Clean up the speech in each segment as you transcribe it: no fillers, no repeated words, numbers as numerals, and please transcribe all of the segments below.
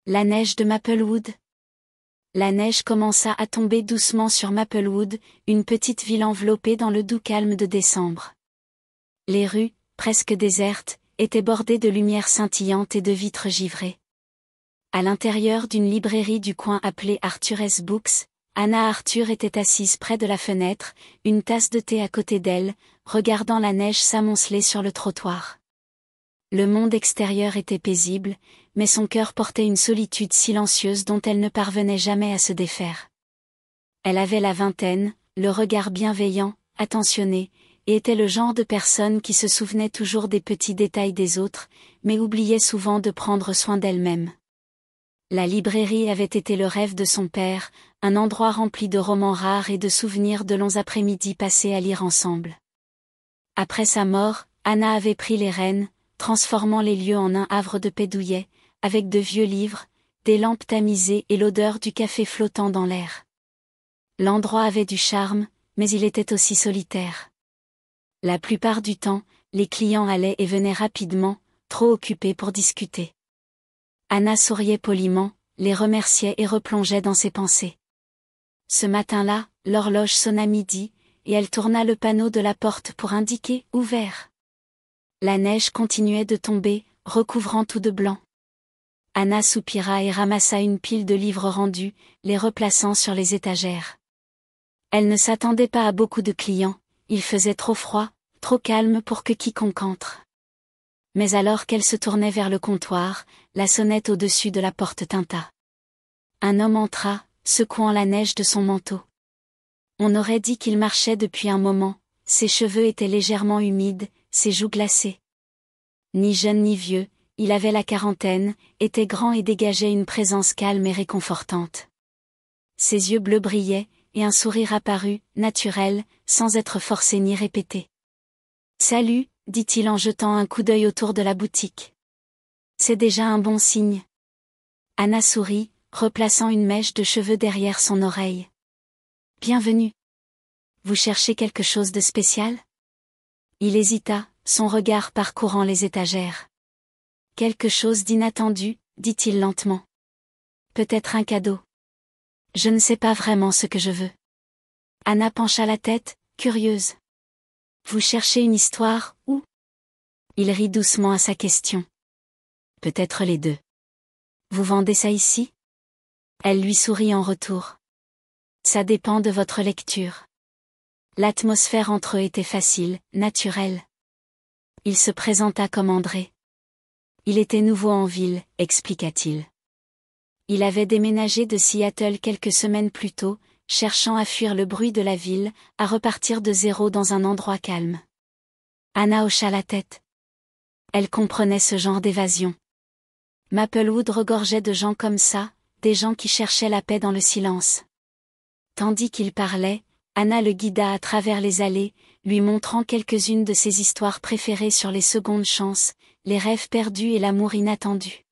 La neige de Maplewood. La neige commença à tomber doucement sur Maplewood, une petite ville enveloppée dans le doux calme de décembre. Les rues, presque désertes, étaient bordées de lumières scintillantes et de vitres givrées. À l'intérieur d'une librairie du coin appelée Arthur's Books, Anna Arthur était assise près de la fenêtre, une tasse de thé à côté d'elle, regardant la neige s'amonceler sur le trottoir. Le monde extérieur était paisible, mais son cœur portait une solitude silencieuse dont elle ne parvenait jamais à se défaire. Elle avait la vingtaine, le regard bienveillant, attentionné, et était le genre de personne qui se souvenait toujours des petits détails des autres, mais oubliait souvent de prendre soin d'elle-même. La librairie avait été le rêve de son père, un endroit rempli de romans rares et de souvenirs de longs après-midi passés à lire ensemble. Après sa mort, Anna avait pris les rênes, transformant les lieux en un havre de paix douillet, avec de vieux livres, des lampes tamisées et l'odeur du café flottant dans l'air. L'endroit avait du charme, mais il était aussi solitaire. La plupart du temps, les clients allaient et venaient rapidement, trop occupés pour discuter. Anna souriait poliment, les remerciait et replongeait dans ses pensées. Ce matin-là, l'horloge sonna midi, et elle tourna le panneau de la porte pour indiquer « Ouvert ». La neige continuait de tomber, recouvrant tout de blanc. Anna soupira et ramassa une pile de livres rendus, les replaçant sur les étagères. Elle ne s'attendait pas à beaucoup de clients, il faisait trop froid, trop calme pour que quiconque entre. Mais alors qu'elle se tournait vers le comptoir, la sonnette au-dessus de la porte tinta. Un homme entra, secouant la neige de son manteau. On aurait dit qu'il marchait depuis un moment, ses cheveux étaient légèrement humides, ses joues glacées. Ni jeune ni vieux, il avait la quarantaine, était grand et dégageait une présence calme et réconfortante. Ses yeux bleus brillaient, et un sourire apparut, naturel, sans être forcé ni répété. « Salut », dit-il en jetant un coup d'œil autour de la boutique. C'est déjà un bon signe. Anna sourit, replaçant une mèche de cheveux derrière son oreille. Bienvenue. Vous cherchez quelque chose de spécial? Il hésita, son regard parcourant les étagères. Quelque chose d'inattendu, dit-il lentement. Peut-être un cadeau. Je ne sais pas vraiment ce que je veux. Anna pencha la tête, curieuse. Vous cherchez une histoire, ou? Il rit doucement à sa question. Peut-être les deux. Vous vendez ça ici? Elle lui sourit en retour. Ça dépend de votre lecture. L'atmosphère entre eux était facile, naturelle. Il se présenta comme André. Il était nouveau en ville, expliqua-t-il. Il avait déménagé de Seattle quelques semaines plus tôt, cherchant à fuir le bruit de la ville, à repartir de zéro dans un endroit calme. Anna hocha la tête. Elle comprenait ce genre d'évasion. Maplewood regorgeait de gens comme ça, des gens qui cherchaient la paix dans le silence. Tandis qu'il parlait, Anna le guida à travers les allées, lui montrant quelques-unes de ses histoires préférées sur les secondes chances, les rêves perdus et l'amour inattendu.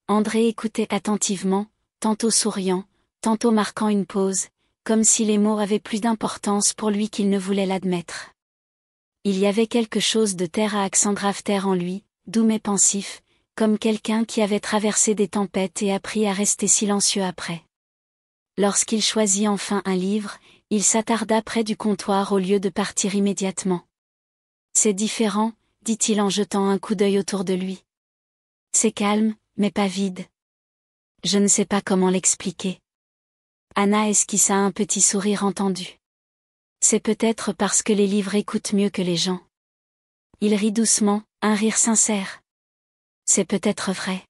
André écoutait attentivement, tantôt souriant, tantôt marquant une pause, comme si les mots avaient plus d'importance pour lui qu'il ne voulait l'admettre. Il y avait quelque chose de terre à accent grave-terre en lui, doux mais pensif, comme quelqu'un qui avait traversé des tempêtes et appris à rester silencieux après. Lorsqu'il choisit enfin un livre, il s'attarda près du comptoir au lieu de partir immédiatement. C'est différent, dit-il en jetant un coup d'œil autour de lui. C'est calme, mais pas vide. Je ne sais pas comment l'expliquer. Anna esquissa un petit sourire entendu. C'est peut-être parce que les livres écoutent mieux que les gens. Il rit doucement, un rire sincère. C'est peut-être vrai.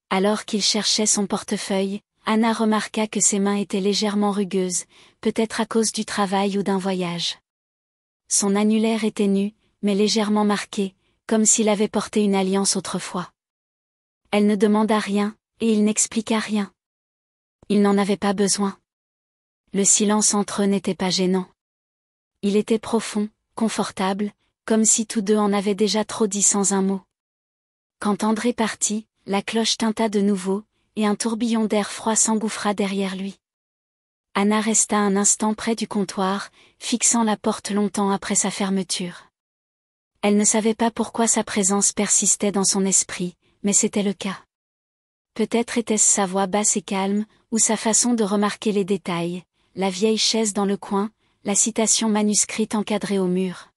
Alors qu'il cherchait son portefeuille, Anna remarqua que ses mains étaient légèrement rugueuses, peut-être à cause du travail ou d'un voyage. Son annulaire était nu, mais légèrement marqué, comme s'il avait porté une alliance autrefois. Elle ne demanda rien, et il n'expliqua rien. Il n'en avait pas besoin. Le silence entre eux n'était pas gênant. Il était profond, confortable, comme si tous deux en avaient déjà trop dit sans un mot. Quand André partit, la cloche tinta de nouveau, et un tourbillon d'air froid s'engouffra derrière lui. Anna resta un instant près du comptoir, fixant la porte longtemps après sa fermeture. Elle ne savait pas pourquoi sa présence persistait dans son esprit, mais c'était le cas. Peut-être était-ce sa voix basse et calme, ou sa façon de remarquer les détails, la vieille chaise dans le coin, la citation manuscrite encadrée au mur.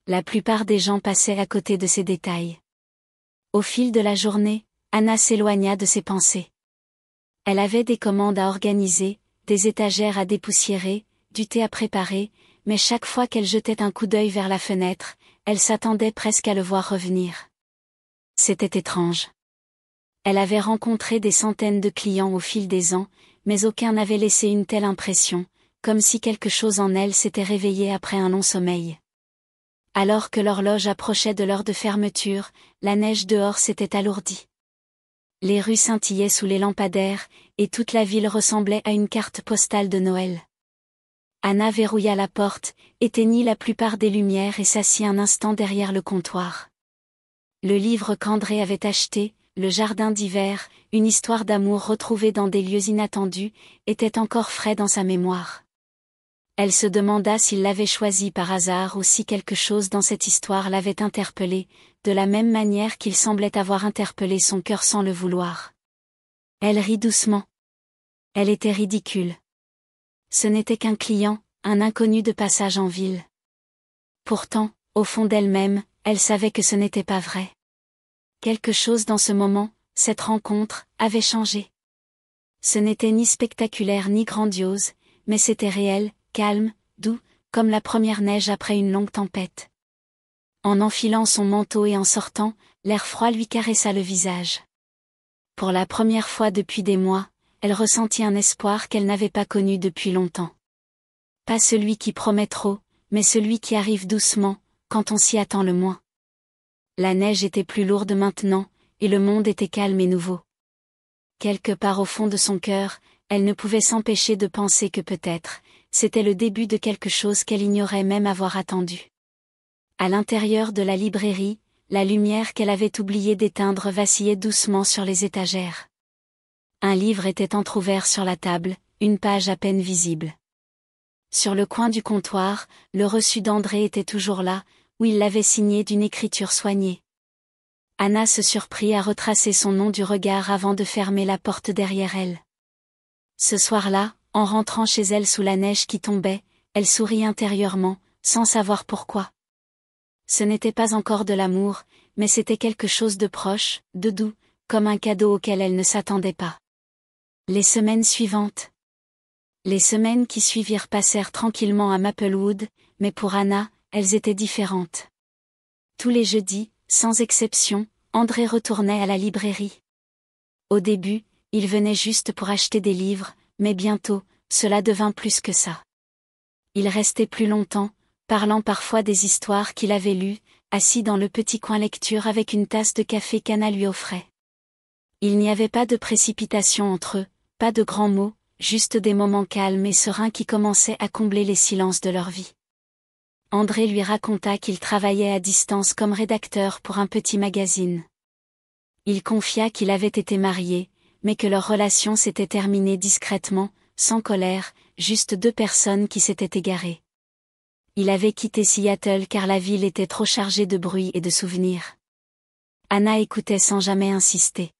La plupart des gens passaient à côté de ces détails. Au fil de la journée, Anna s'éloigna de ses pensées. Elle avait des commandes à organiser, des étagères à dépoussiérer, du thé à préparer, mais chaque fois qu'elle jetait un coup d'œil vers la fenêtre, elle s'attendait presque à le voir revenir. C'était étrange. Elle avait rencontré des centaines de clients au fil des ans, mais aucun n'avait laissé une telle impression, comme si quelque chose en elle s'était réveillé après un long sommeil. Alors que l'horloge approchait de l'heure de fermeture, la neige dehors s'était alourdie. Les rues scintillaient sous les lampadaires, et toute la ville ressemblait à une carte postale de Noël. Anna verrouilla la porte, éteignit la plupart des lumières et s'assit un instant derrière le comptoir. Le livre qu'André avait acheté, Le jardin d'hiver, une histoire d'amour retrouvée dans des lieux inattendus, était encore frais dans sa mémoire. Elle se demanda s'il l'avait choisi par hasard ou si quelque chose dans cette histoire l'avait interpellée, de la même manière qu'il semblait avoir interpellé son cœur sans le vouloir. Elle rit doucement. Elle était ridicule. Ce n'était qu'un client, un inconnu de passage en ville. Pourtant, au fond d'elle-même, elle savait que ce n'était pas vrai. Quelque chose dans ce moment, cette rencontre, avait changé. Ce n'était ni spectaculaire ni grandiose, mais c'était réel, calme, doux, comme la première neige après une longue tempête. En enfilant son manteau et en sortant, l'air froid lui caressa le visage. Pour la première fois depuis des mois, elle ressentit un espoir qu'elle n'avait pas connu depuis longtemps. Pas celui qui promet trop, mais celui qui arrive doucement, quand on s'y attend le moins. La neige était plus lourde maintenant, et le monde était calme et nouveau. Quelque part au fond de son cœur, elle ne pouvait s'empêcher de penser que peut-être, c'était le début de quelque chose qu'elle ignorait même avoir attendu. À l'intérieur de la librairie, la lumière qu'elle avait oublié d'éteindre vacillait doucement sur les étagères. Un livre était entrouvert sur la table, une page à peine visible. Sur le coin du comptoir, le reçu d'André était toujours là, où il l'avait signé d'une écriture soignée. Anna se surprit à retracer son nom du regard avant de fermer la porte derrière elle. Ce soir-là, en rentrant chez elle sous la neige qui tombait, elle sourit intérieurement, sans savoir pourquoi. Ce n'était pas encore de l'amour, mais c'était quelque chose de proche, de doux, comme un cadeau auquel elle ne s'attendait pas. Les semaines suivantes. Les semaines qui suivirent passèrent tranquillement à Maplewood, mais pour Anna, elles étaient différentes. Tous les jeudis, sans exception, André retournait à la librairie. Au début, il venait juste pour acheter des livres, mais bientôt, cela devint plus que ça. Il restait plus longtemps, parlant parfois des histoires qu'il avait lues, assis dans le petit coin lecture avec une tasse de café qu'Anna lui offrait. Il n'y avait pas de précipitation entre eux, pas de grands mots, juste des moments calmes et sereins qui commençaient à combler les silences de leur vie. André lui raconta qu'il travaillait à distance comme rédacteur pour un petit magazine. Il confia qu'il avait été marié, mais que leur relation s'était terminée discrètement, sans colère, juste deux personnes qui s'étaient égarées. Il avait quitté Seattle car la ville était trop chargée de bruit et de souvenirs. Anna écoutait sans jamais insister.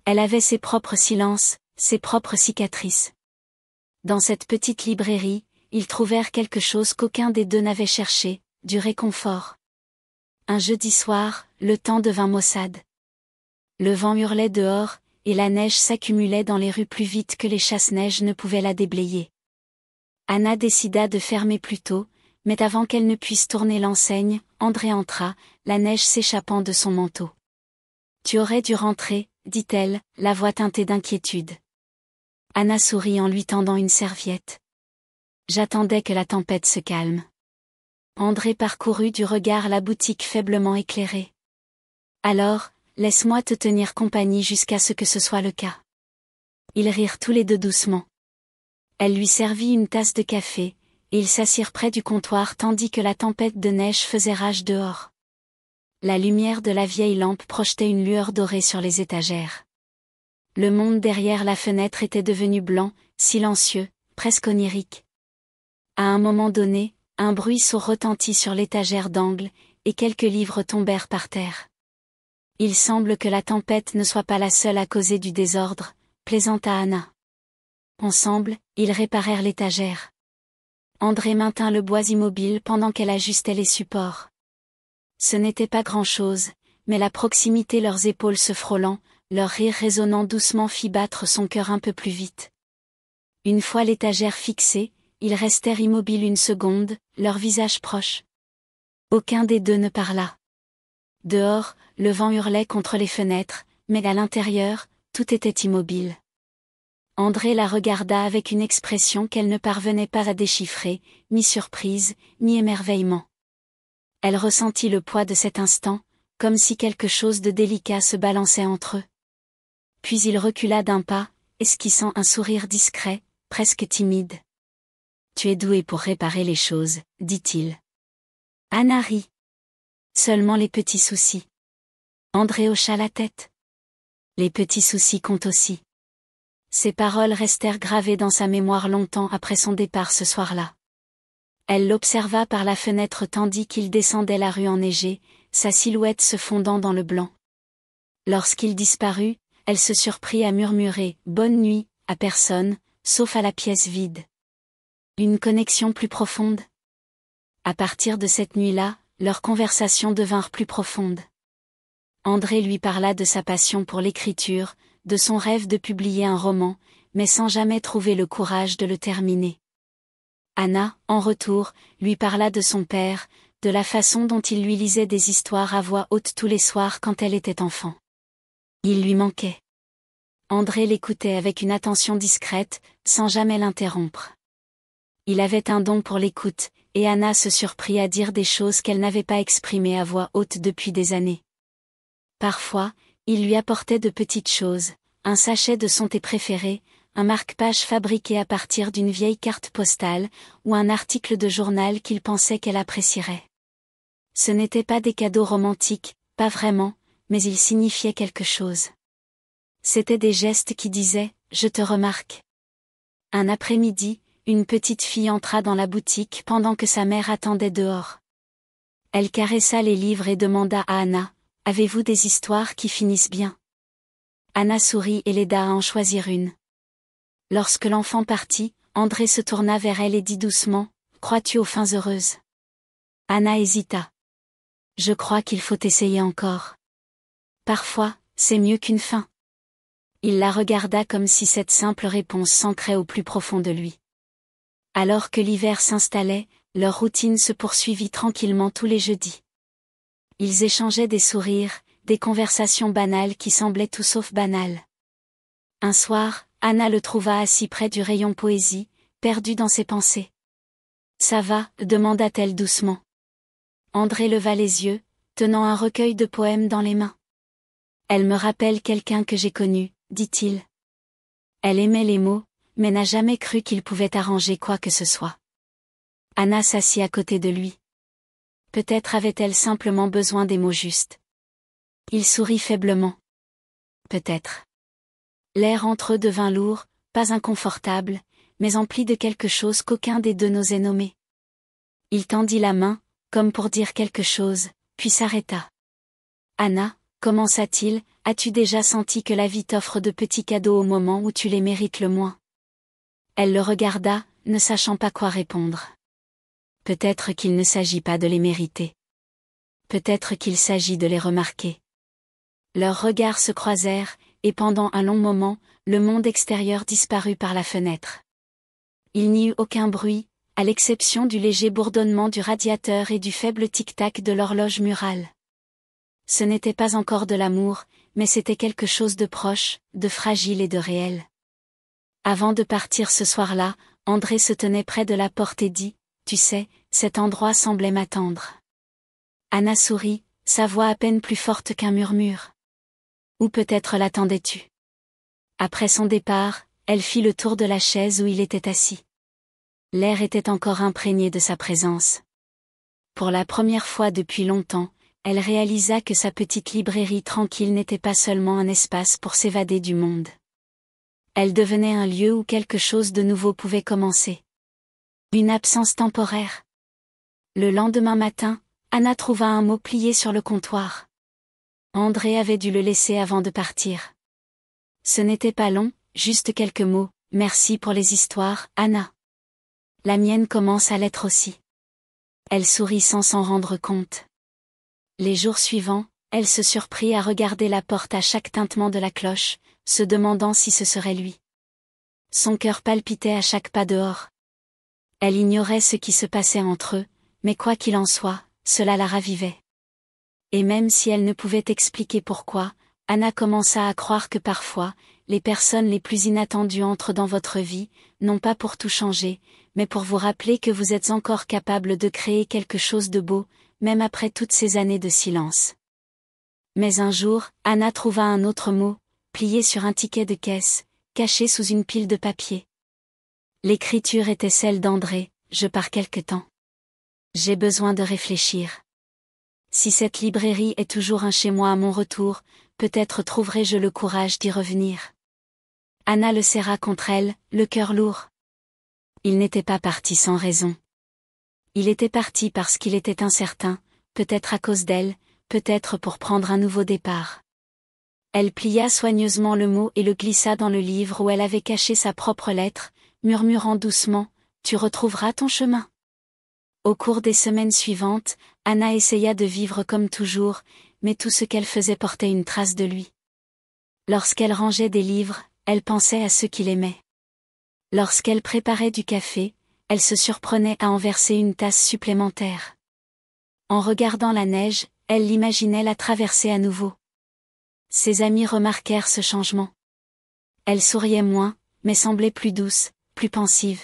Elle avait ses propres silences, ses propres cicatrices. Dans cette petite librairie, ils trouvèrent quelque chose qu'aucun des deux n'avait cherché, du réconfort. Un jeudi soir, le temps devint maussade. Le vent hurlait dehors, et la neige s'accumulait dans les rues plus vite que les chasse-neige ne pouvaient la déblayer. Anna décida de fermer plus tôt, mais avant qu'elle ne puisse tourner l'enseigne, André entra, la neige s'échappant de son manteau. « Tu aurais dû rentrer, dit-elle, la voix teintée d'inquiétude. Anna sourit en lui tendant une serviette. J'attendais que la tempête se calme. André parcourut du regard la boutique faiblement éclairée. Alors, laisse-moi te tenir compagnie jusqu'à ce que ce soit le cas. Ils rirent tous les deux doucement. Elle lui servit une tasse de café, et ils s'assirent près du comptoir tandis que la tempête de neige faisait rage dehors. La lumière de la vieille lampe projetait une lueur dorée sur les étagères. Le monde derrière la fenêtre était devenu blanc, silencieux, presque onirique. À un moment donné, un bruit sourd retentit sur l'étagère d'angle, et quelques livres tombèrent par terre. Il semble que la tempête ne soit pas la seule à causer du désordre, plaisanta Anna. Ensemble, ils réparèrent l'étagère. André maintint le bois immobile pendant qu'elle ajustait les supports. Ce n'était pas grand-chose, mais la proximité leurs épaules se frôlant, leur rire résonnant doucement fit battre son cœur un peu plus vite. Une fois l'étagère fixée, ils restèrent immobiles une seconde, leurs visages proches. Aucun des deux ne parla. Dehors, le vent hurlait contre les fenêtres, mais à l'intérieur, tout était immobile. André la regarda avec une expression qu'elle ne parvenait pas à déchiffrer, ni surprise, ni émerveillement. Elle ressentit le poids de cet instant, comme si quelque chose de délicat se balançait entre eux. Puis il recula d'un pas, esquissant un sourire discret, presque timide. « Tu es doué pour réparer les choses, dit-il. » Anna rit. Seulement les petits soucis. André hocha la tête. Les petits soucis comptent aussi. Ces paroles restèrent gravées dans sa mémoire longtemps après son départ ce soir-là. Elle l'observa par la fenêtre tandis qu'il descendait la rue enneigée, sa silhouette se fondant dans le blanc. Lorsqu'il disparut, elle se surprit à murmurer « Bonne nuit » à personne, sauf à la pièce vide. Une connexion plus profonde? À partir de cette nuit-là, leurs conversations devinrent plus profondes. André lui parla de sa passion pour l'écriture, de son rêve de publier un roman, mais sans jamais trouver le courage de le terminer. Anna, en retour, lui parla de son père, de la façon dont il lui lisait des histoires à voix haute tous les soirs quand elle était enfant. Il lui manquait. André l'écoutait avec une attention discrète, sans jamais l'interrompre. Il avait un don pour l'écoute, et Anna se surprit à dire des choses qu'elle n'avait pas exprimées à voix haute depuis des années. Parfois, il lui apportait de petites choses, un sachet de son thé préféré, un marque-page fabriqué à partir d'une vieille carte postale, ou un article de journal qu'il pensait qu'elle apprécierait. Ce n'étaient pas des cadeaux romantiques, pas vraiment, mais ils signifiaient quelque chose. C'étaient des gestes qui disaient « Je te remarque ». Un après-midi, une petite fille entra dans la boutique pendant que sa mère attendait dehors. Elle caressa les livres et demanda à Anna « Avez-vous des histoires qui finissent bien ?» Anna sourit et l'aida à en choisir une. Lorsque l'enfant partit, André se tourna vers elle et dit doucement « Crois-tu aux fins heureuses ?» Anna hésita. « Je crois qu'il faut essayer encore. Parfois, c'est mieux qu'une fin. » Il la regarda comme si cette simple réponse s'ancrait au plus profond de lui. Alors que l'hiver s'installait, leur routine se poursuivit tranquillement tous les jeudis. Ils échangeaient des sourires, des conversations banales qui semblaient tout sauf banales. Un soir, Anna le trouva assis près du rayon poésie, perdu dans ses pensées. « Ça va ?» demanda-t-elle doucement. André leva les yeux, tenant un recueil de poèmes dans les mains. « Elle me rappelle quelqu'un que j'ai connu », dit-il. Elle aimait les mots, mais n'a jamais cru qu'il pouvait arranger quoi que ce soit. Anna s'assit à côté de lui. Peut-être avait-elle simplement besoin des mots justes. Il sourit faiblement. Peut-être. L'air entre eux devint lourd, pas inconfortable, mais empli de quelque chose qu'aucun des deux n'osait nommer. Il tendit la main, comme pour dire quelque chose, puis s'arrêta. « Anna, commença-t-il, as-tu déjà senti que la vie t'offre de petits cadeaux au moment où tu les mérites le moins ?» Elle le regarda, ne sachant pas quoi répondre. Peut-être qu'il ne s'agit pas de les mériter. Peut-être qu'il s'agit de les remarquer. Leurs regards se croisèrent, et pendant un long moment, le monde extérieur disparut par la fenêtre. Il n'y eut aucun bruit, à l'exception du léger bourdonnement du radiateur et du faible tic-tac de l'horloge murale. Ce n'était pas encore de l'amour, mais c'était quelque chose de proche, de fragile et de réel. Avant de partir ce soir-là, André se tenait près de la porte et dit « Tu sais, cet endroit semblait m'attendre. » Anna sourit, sa voix à peine plus forte qu'un murmure. « Ou peut-être l'attendais-tu ?» Après son départ, elle fit le tour de la chaise où il était assis. L'air était encore imprégné de sa présence. Pour la première fois depuis longtemps, elle réalisa que sa petite librairie tranquille n'était pas seulement un espace pour s'évader du monde. Elle devenait un lieu où quelque chose de nouveau pouvait commencer. Une absence temporaire. Le lendemain matin, Anna trouva un mot plié sur le comptoir. André avait dû le laisser avant de partir. Ce n'était pas long, juste quelques mots, merci pour les histoires, Anna. La mienne commence à l'être aussi. Elle sourit sans s'en rendre compte. Les jours suivants, elle se surprit à regarder la porte à chaque tintement de la cloche, se demandant si ce serait lui. Son cœur palpitait à chaque pas dehors. Elle ignorait ce qui se passait entre eux, mais quoi qu'il en soit, cela la ravivait. Et même si elle ne pouvait expliquer pourquoi, Anna commença à croire que parfois, les personnes les plus inattendues entrent dans votre vie, non pas pour tout changer, mais pour vous rappeler que vous êtes encore capable de créer quelque chose de beau, même après toutes ces années de silence. Mais un jour, Anna trouva un autre mot, plié sur un ticket de caisse, caché sous une pile de papier. L'écriture était celle d'André, je pars quelque temps. J'ai besoin de réfléchir. Si cette librairie est toujours un chez-moi à mon retour, peut-être trouverai-je le courage d'y revenir. Anna le serra contre elle, le cœur lourd. Il n'était pas parti sans raison. Il était parti parce qu'il était incertain, peut-être à cause d'elle, peut-être pour prendre un nouveau départ. Elle plia soigneusement le mot et le glissa dans le livre où elle avait caché sa propre lettre, murmurant doucement, « Tu retrouveras ton chemin ». Au cours des semaines suivantes, Anna essaya de vivre comme toujours, mais tout ce qu'elle faisait portait une trace de lui. Lorsqu'elle rangeait des livres, elle pensait à ceux qu'il aimait. Lorsqu'elle préparait du café, elle se surprenait à en verser une tasse supplémentaire. En regardant la neige, elle l'imaginait la traverser à nouveau. Ses amis remarquèrent ce changement. Elle souriait moins, mais semblait plus douce, plus pensive.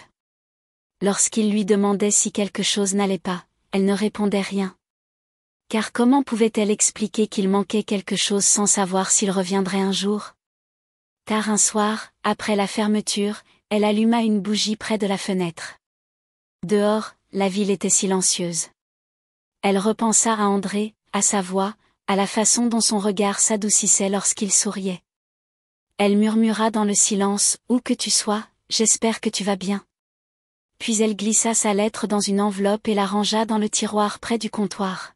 Lorsqu'il lui demandait si quelque chose n'allait pas, elle ne répondait rien. Car comment pouvait-elle expliquer qu'il manquait quelque chose sans savoir s'il reviendrait un jour? Tard un soir, après la fermeture, elle alluma une bougie près de la fenêtre. Dehors, la ville était silencieuse. Elle repensa à André, à sa voix, à la façon dont son regard s'adoucissait lorsqu'il souriait. Elle murmura dans le silence, « Où que tu sois, j'espère que tu vas bien. » Puis elle glissa sa lettre dans une enveloppe et la rangea dans le tiroir près du comptoir.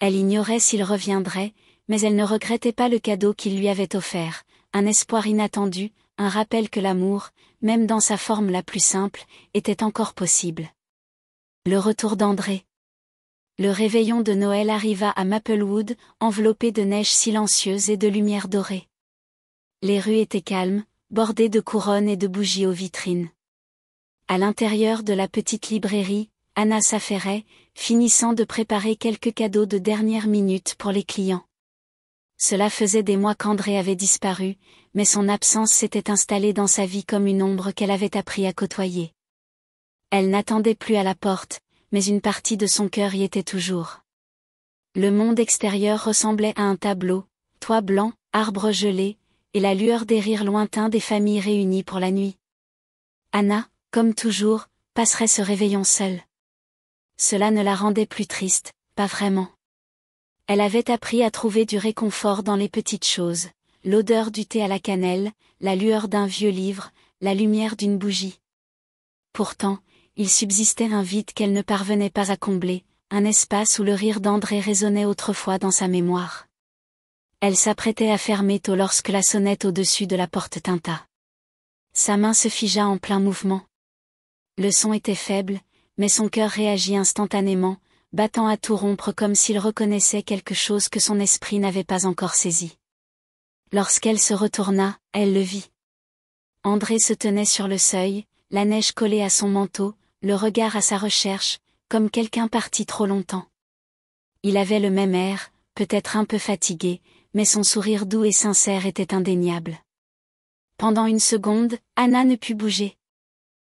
Elle ignorait s'il reviendrait, mais elle ne regrettait pas le cadeau qu'il lui avait offert, un espoir inattendu, un rappel que l'amour, même dans sa forme la plus simple, était encore possible. Le retour d'André. Le réveillon de Noël arriva à Maplewood, enveloppé de neige silencieuse et de lumière dorée. Les rues étaient calmes, bordées de couronnes et de bougies aux vitrines. À l'intérieur de la petite librairie, Anna s'affairait, finissant de préparer quelques cadeaux de dernière minute pour les clients. Cela faisait des mois qu'André avait disparu, mais son absence s'était installée dans sa vie comme une ombre qu'elle avait appris à côtoyer. Elle n'attendait plus à la porte, mais une partie de son cœur y était toujours. Le monde extérieur ressemblait à un tableau, toit blanc, arbres gelés, et la lueur des rires lointains des familles réunies pour la nuit. Anna, comme toujours, passerait ce réveillon seule. Cela ne la rendait plus triste, pas vraiment. Elle avait appris à trouver du réconfort dans les petites choses, l'odeur du thé à la cannelle, la lueur d'un vieux livre, la lumière d'une bougie. Pourtant, il subsistait un vide qu'elle ne parvenait pas à combler, un espace où le rire d'André résonnait autrefois dans sa mémoire. Elle s'apprêtait à fermer tôt lorsque la sonnette au-dessus de la porte tinta. Sa main se figea en plein mouvement. Le son était faible, mais son cœur réagit instantanément, battant à tout rompre comme s'il reconnaissait quelque chose que son esprit n'avait pas encore saisi. Lorsqu'elle se retourna, elle le vit. André se tenait sur le seuil, la neige collée à son manteau, le regard à sa recherche, comme quelqu'un parti trop longtemps. Il avait le même air, peut-être un peu fatigué, mais son sourire doux et sincère était indéniable. Pendant une seconde, Anna ne put bouger.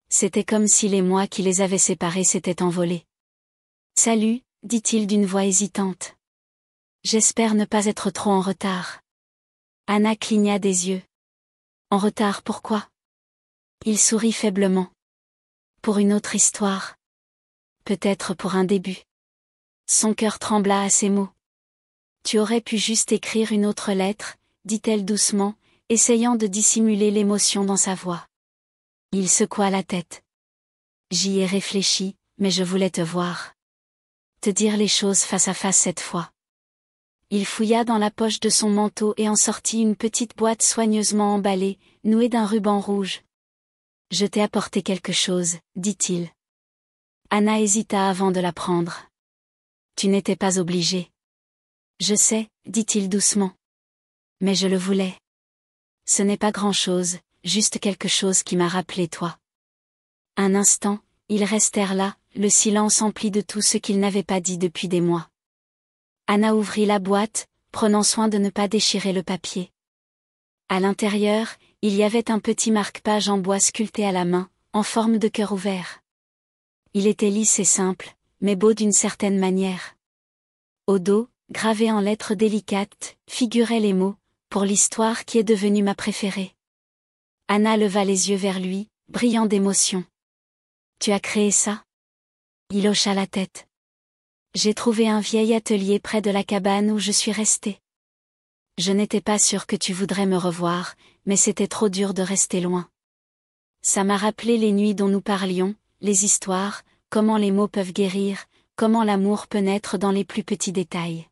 C'était comme si les mois qui les avaient séparés s'étaient envolés. « Salut », dit-il d'une voix hésitante. « J'espère ne pas être trop en retard. » Anna cligna des yeux. « En retard pourquoi ?» Il sourit faiblement. « Pour une autre histoire. Peut-être pour un début. » Son cœur trembla à ces mots. « Tu aurais pu juste écrire une autre lettre, » dit-elle doucement, essayant de dissimuler l'émotion dans sa voix. Il secoua la tête. « J'y ai réfléchi, mais je voulais te voir. Te dire les choses face à face cette fois. » Il fouilla dans la poche de son manteau et en sortit une petite boîte soigneusement emballée, nouée d'un ruban rouge. « Je t'ai apporté quelque chose, dit-il. Anna hésita avant de la prendre. « Tu n'étais pas obligée. »« Je sais, dit-il doucement. Mais je le voulais. Ce n'est pas grand-chose, juste quelque chose qui m'a rappelé toi. » Un instant, ils restèrent là, le silence empli de tout ce qu'ils n'avaient pas dit depuis des mois. Anna ouvrit la boîte, prenant soin de ne pas déchirer le papier. À l'intérieur, il y avait un petit marque-page en bois sculpté à la main, en forme de cœur ouvert. Il était lisse et simple, mais beau d'une certaine manière. Au dos, gravés en lettres délicates, figuraient les mots « Pour l'histoire qui est devenue ma préférée ». Anna leva les yeux vers lui, brillant d'émotion. « Tu as créé ça ?» Il hocha la tête. « J'ai trouvé un vieil atelier près de la cabane où je suis restée. Je n'étais pas sûre que tu voudrais me revoir, mais c'était trop dur de rester loin. Ça m'a rappelé les nuits dont nous parlions, les histoires, comment les mots peuvent guérir, comment l'amour peut naître dans les plus petits détails. »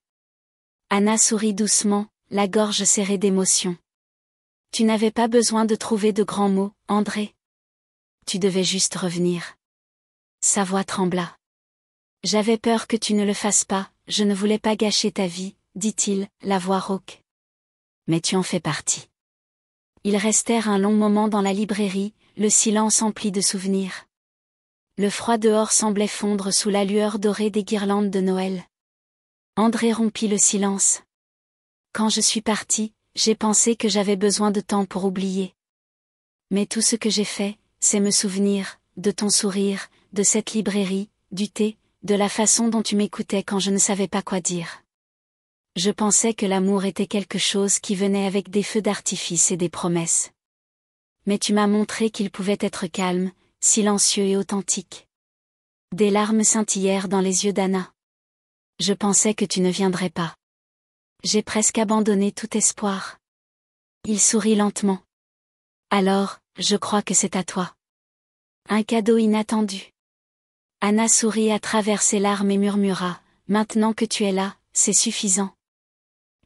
Anna sourit doucement, la gorge serrée d'émotion. « Tu n'avais pas besoin de trouver de grands mots, André. Tu devais juste revenir. » Sa voix trembla. « J'avais peur que tu ne le fasses pas, je ne voulais pas gâcher ta vie, dit-il, la voix rauque. Mais tu en fais partie. » Ils restèrent un long moment dans la librairie, le silence empli de souvenirs. Le froid dehors semblait fondre sous la lueur dorée des guirlandes de Noël. André rompit le silence. « Quand je suis partie, j'ai pensé que j'avais besoin de temps pour oublier. Mais tout ce que j'ai fait, c'est me souvenir, de ton sourire, de cette librairie, du thé, de la façon dont tu m'écoutais quand je ne savais pas quoi dire. Je pensais que l'amour était quelque chose qui venait avec des feux d'artifice et des promesses. Mais tu m'as montré qu'il pouvait être calme, silencieux et authentique. » Des larmes scintillèrent dans les yeux d'Anna. « Je pensais que tu ne viendrais pas. J'ai presque abandonné tout espoir. » Il sourit lentement. « Alors, je crois que c'est à toi. Un cadeau inattendu. » Anna sourit à travers ses larmes et murmura, « Maintenant que tu es là, c'est suffisant. »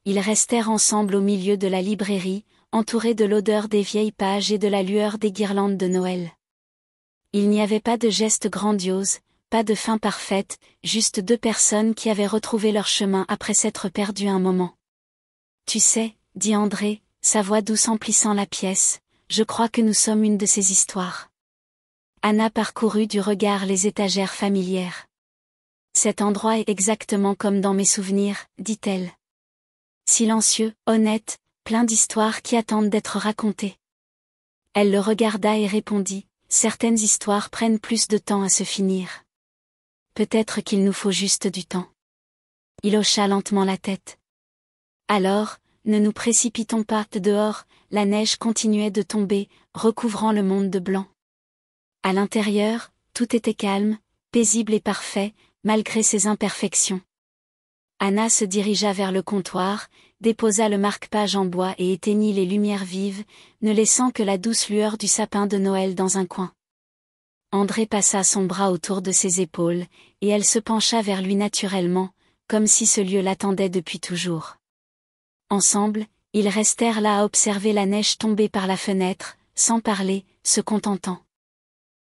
Ils restèrent ensemble au milieu de la librairie, entourés de l'odeur des vieilles pages et de la lueur des guirlandes de Noël. Il n'y avait pas de geste grandiose, pas de fin parfaite, juste deux personnes qui avaient retrouvé leur chemin après s'être perdues un moment. « Tu sais, » dit André, sa voix douce emplissant la pièce, « je crois que nous sommes une de ces histoires. » Anna parcourut du regard les étagères familières. « Cet endroit est exactement comme dans mes souvenirs, dit-elle. Silencieux, honnête, plein d'histoires qui attendent d'être racontées. » Elle le regarda et répondit, « Certaines histoires prennent plus de temps à se finir. Peut-être qu'il nous faut juste du temps. » Il hocha lentement la tête. « Alors, ne nous précipitons pas. » Dehors, la neige continuait de tomber, recouvrant le monde de blanc. À l'intérieur, tout était calme, paisible et parfait, malgré ses imperfections. Anna se dirigea vers le comptoir, déposa le marque-page en bois et éteignit les lumières vives, ne laissant que la douce lueur du sapin de Noël dans un coin. André passa son bras autour de ses épaules, et elle se pencha vers lui naturellement, comme si ce lieu l'attendait depuis toujours. Ensemble, ils restèrent là à observer la neige tomber par la fenêtre, sans parler, se contentant.